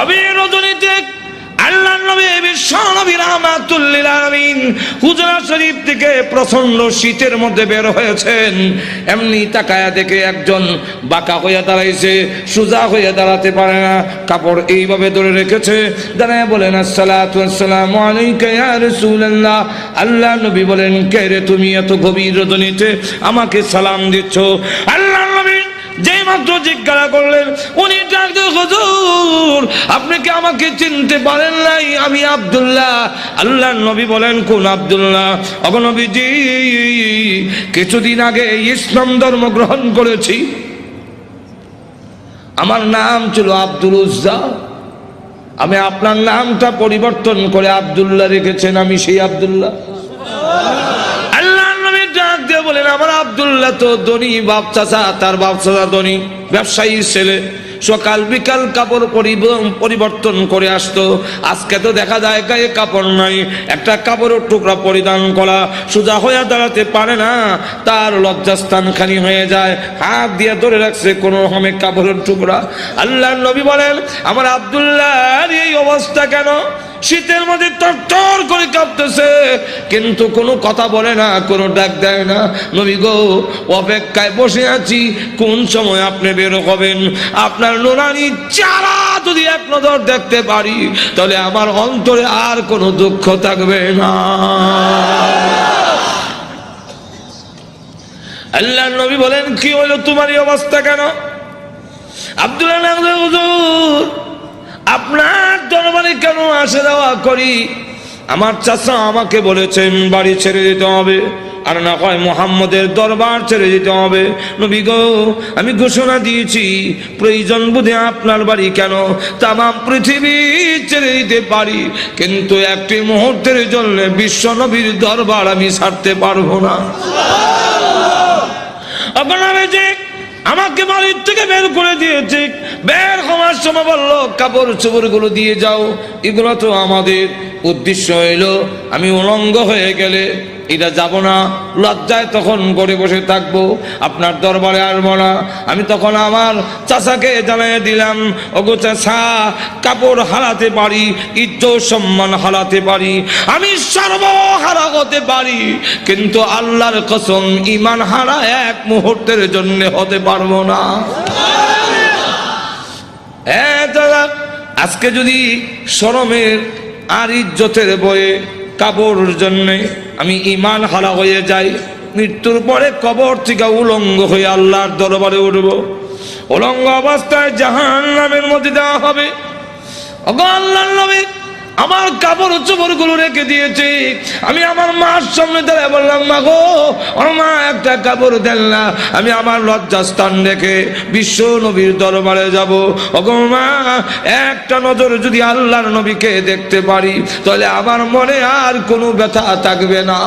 আমি রজনীতে আল্লাহর নবী বিশ্ব নবী রাহমাতুল লিল আলামিন হুজরা শরীফ থেকে প্রচন্ড শীতের মধ্যে বের হয়েছেন। এমনি তাকায়া দেখে একজন বাঁকা হইয়া দাঁড়াইছে, সোজা হইয়া দাঁড়াতে পারে না, কাপড় এইভাবে ধরে রেখেছে। দাঁড়ায় বলেন আসসালাতু ওয়াসসালামু আলাইকা ইয়া রাসূলুল্লাহ। আল্লাহ নবী বলেন, কে রে তুমি এত গভীর রজনীতে আমাকে সালাম দিচ্ছ? আল্লাহ নবী যেই মাত্র জিজ্ঞাসা করলেন, উনি ডাকতে, হুজুর আপনি কি আমাকে চিনতে পারেন নাই? আমি আব্দুল্লাহ। আল্লাহর নবী বলেন, কোন আব্দুল্লাহ? ওগো নবীজি, কিছুদিন আগে ইসলাম ধর্ম গ্রহণ করেছি। আমার নাম ছিল আব্দুল উজ্জা, আমি আপনার নামটা পরিবর্তন করে আব্দুল্লাহ রেখেছেন, আমি সেই আব্দুল্লাহ। বলেন, আমার আব্দুল্লাহ তো ধনী বাপ চাচা, তার বাপ চাচা ধনী ব্যবসায়ী ছেলে, সকাল বিকাল কাপড় পরিবর্তন করে আসতো। আজকে তো দেখা যায় গায়ে কাপড় নাই, একটা কাপড়ের টুকরা পরিধান করা, সোজা হয়ে দাঁড়াতে পারে না, তার লজ্জাস্থান খানি হয়ে যায়, হাত দিয়ে ধরে রাখছে কোন রকমের কাপড়ের টুকরা। আল্লাহর নবী বলেন, আমার আব্দুল্লাহর এই অবস্থা কেন? শীতের মধ্যে তরতর করে কাঁপতেছে, কিন্তু কোনো কথা বলে না, কোনো ডাক দেয় না। নবী গো, অপেক্ষায় বসে আছি, কোন সময় আপনি বের হবেন? আপনার নুরানি চেহারা যদি এক নজর দেখতে পারি, তাহলে আমার অন্তরে আর কোনো দুঃখ থাকবে না। আল্লাহর নবী বলেন, কি হলো তোমার এই অবস্থা কেন? আব্দুল্লাহ, হুজুর আপনার দরবারে কেন আসা যাওয়া করি? আমার চাচা আমাকে বলেছেন বাড়ি ছেড়ে দিতে হবে, আর না হয় মুহাম্মদের দরবার ছেড়ে দিতে হবে। নবী গো, আমি ঘোষণা দিয়েছি, প্রয়োজন বুঝে আপনার বাড়ি কেন তামাম পৃথিবী ছেড়ে দিতে পারি, কিন্তু একটি মুহূর্তের জন্য বিশ্ব নবীর দরবার আমি ছাড়তে পারবো না। আমাকে বাড়ির থেকে বের করে দিয়েছে, বের হওয়ার সময় বললো কাপড় চোপড় গুলো দিয়ে যাও, এগুলো তো আমাদের। উদ্দেশ্য হইলো আমি উলঙ্গ হয়ে গেলে এটা যাব না, লজ্জায় তখন ঘরে বসে থাকবো, আপনার দরবারে আসবো না। আমি তখন আমার চাচাকে জানিয়ে দিলাম, ওগো চাচা, কাপড় হারাতে পারি, ইজ্জত সম্মান হারাতে পারি, আমি সর্বহারা হতে পারি, কিন্তু আল্লাহর কসম ঈমান হারা এক মুহূর্তের জন্য হতে পারবো না। আজকে যদি শরমের আর ইজ্জতের বয়ে কাপড়ের জন্য আমি ঈমান হারা হয়ে যাই, মৃত্যুর পরে কবর থেকে উলঙ্গ হয়ে আল্লাহর দরবারে উঠব, উলঙ্গ অবস্থায় জাহান্নামের মধ্যে দেওয়া হবে। আল্লাহর নবী আমার কাপড় চোপড় গুলো রেখে দিয়েছে। আমি আমার মার সামনে দাঁড়িয়ে বললাম, মা গো, ওর মা একটা কাপড় দেন না, আমি আমার লজ্জাস্থান রেখে বিশ্ব নবীর দরবারে যাব। ওগো মা, একটা নজর যদি আল্লাহর নবীকে দেখতে পারি, তাহলে আমার মনে আর কোনো ব্যথা থাকবে না।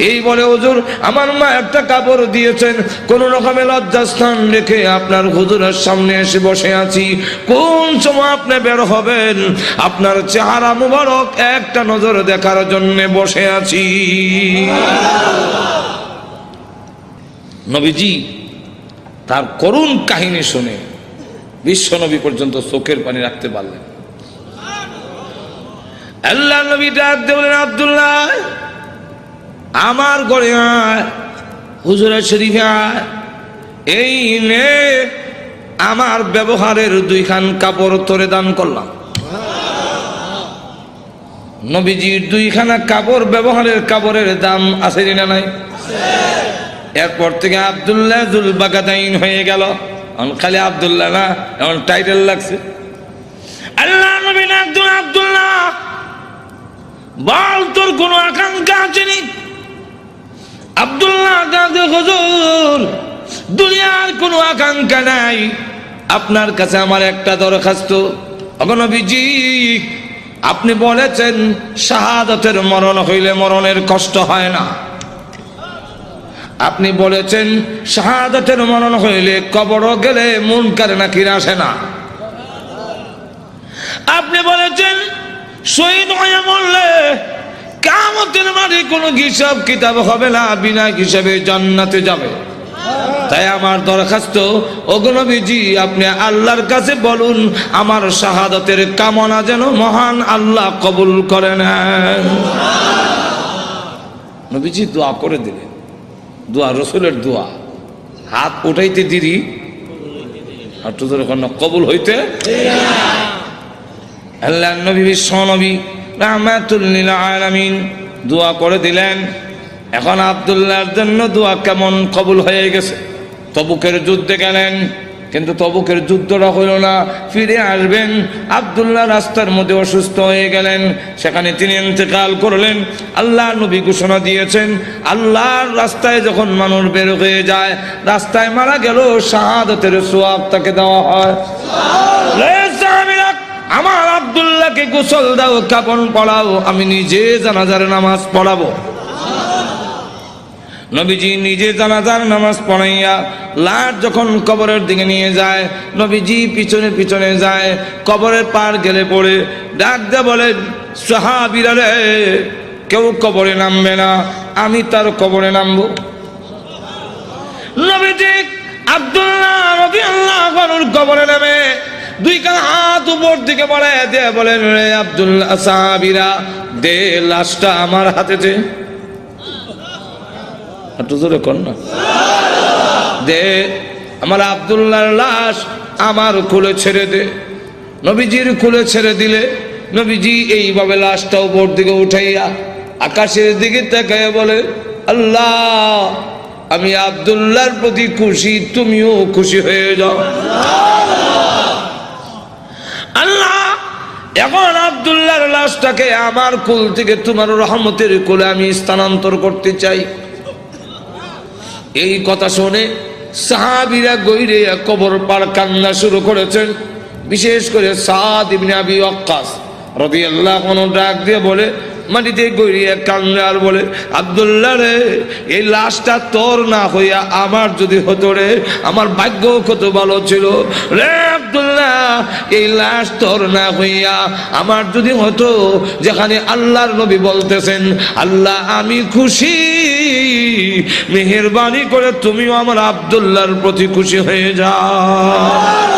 এই বলে হুজুর আমার মা একটা কাপড় দিয়েছেন, কোন রকমের লজ্জাস্থান রেখে আপনার হুজুরের সামনে এসে বসে আছি। কোন সময় আপনি বের হবেন, আপনার চেহারা মুবারক একটা নজর দেখার জন্য বসে আছি। নবীজি তার করুণ কাহিনী শুনে বিশ্ব নবী পর্যন্ত চোখের পানি রাখতে পারলেন। আল্লাহ নবী ডাক দিয়ে বলেন, আব্দুল্লাহ আমার ঘরে আয়, হুজুরের শরীফে আয়, এই নে আমার ব্যবহারের দুইখান কাপড় তোরে দান করলাম। নবীজির দুইখানা কাপড়, ব্যবহারের কাপড়ের দাম আছে না নাই? এরপর থেকে আব্দুল্লাহ জুল বাগাদাইন হয়ে গেল। খালি আব্দুল্লাহ না, এমন টাইটেল লাগছে। আল্লাহ নবী আব্দুল্লাহ বল, তোর কোনো আকাঙ্ক্ষা আছে নি? আব্দুল্লাহ হুজুর দুনিয়ার কোনো আকাঙ্ক্ষা নাই, আপনার কাছে আমার একটা দরখাস্ত। নবীজি আপনি বলেছেন শাহাদাতের মরণ হইলে মরণের কষ্ট হয় না, আপনি বলেছেন শাহাদাতের মরণ হইলে কবর গেলে মুনকার নাকির আসে না, আপনি বলেছেন শহীদ হয়ে মরলে কিয়ামতের মাঠে কোনো হিসাব কিতাব হবে না, বিনা হিসাবে জান্নাতে যাবে। তাই আমার দরখাস্ত, ওগো নবীজি আপনি আল্লাহর কাছে বলুন আমার শাহাদাতের কামনা যেন মহান আল্লাহ কবুল করে নেন। নবীজি দোয়া করে দিলেন, দোয়া রসুলের দোয়া, হাত উঠাইতে দিদি আর তো কবুল হইতে আল্লাহ নবী বিশ্ব নবী রাহমাতুল লিল আলামিন দোয়া করে দিলেন। এখন আব্দুল্লাহর জন্য দোয়া কেমন কবুল হয়ে গেছে। তবুকের যুদ্ধে গেলেন, কিন্তু তবুকের যুদ্ধটা হইল না, ফিরে আসবেন। আব্দুল্লাহ রাস্তার মধ্যে অসুস্থ হয়ে গেলেন, সেখানে তিনি ইন্তেকাল করলেন। আল্লাহ নবী ঘোষণা দিয়েছেন, আল্লাহর রাস্তায় যখন মানুষ বের হয়ে যায়, রাস্তায় মারা গেল শাহাদাতের সওয়াব তাকে দেওয়া হয়। আমার আব্দুল্লাহকে গোসল দাও, কাফন পড়াও, আমি নিজে জানাজার নামাজ পড়াবো। নবীজি নিজে জানাজার নামাজ পড়াইয়া লাশ যখন কবরের দিকে নিয়ে যায়, নবীজি পিছনে পিছনে যায়। কবরের পার গেলে পড়ে ডাক দিয়ে বলেন, সাহাবীরা রে, কেউ কবরে নামবে না, আমি তার কবরে নামবো। নবীজি আব্দুল্লাহ রাদিয়াল্লাহু আনহুর কবরে নামে দুই কান হাত উপর দিকে বাড়ায় দিয়ে বলেন, রে আব্দুল্লাহ, সাহাবীরা দে লাশটা আমার হাতে দে। একটু জোরে কর না, দে আমার আব্দুল্লাহর লাশ আমার কোলে ছেড়ে দে। নবীজির কোলে ছেড়ে দিলে নবীজি এইভাবে লাশটা উপর দিকে উঠাইয়া আকাশের দিকে তাকায় বলে, আল্লাহ আমি আব্দুল্লাহর প্রতি খুশি, তুমিও খুশি হয়ে যাও। আল্লাহ এখন আব্দুল্লাহর লাশটাকে আমার কোল থেকে তোমার রহমতের কোলে আমি স্থানান্তর করতে চাই। এই কথা শুনে সাহাবীরা গইরে কবর পার কান্না শুরু করেছেন। বিশেষ করে সাদ ইবনে আবি ওয়াক্কাস রাদিয়াল্লাহু আনহু ডাক দিয়ে বলে, মাটিতে গড়িয়ে কান্না আর বলে, আব্দুল্লাহ রে, এই লাশটা তোর না হইয়া আমার যদি হতো রে, আমার ভাগ্য কত ভালো ছিল রে আব্দুল্লাহ, এই লাশ তোর না হইয়া আমার যদি হতো, যেখানে আল্লাহর নবী বলতেছেন, আল্লাহ আমি খুশি, মেহেরবানি করে তুমিও আমার আব্দুল্লাহর প্রতি খুশি হয়ে যাও।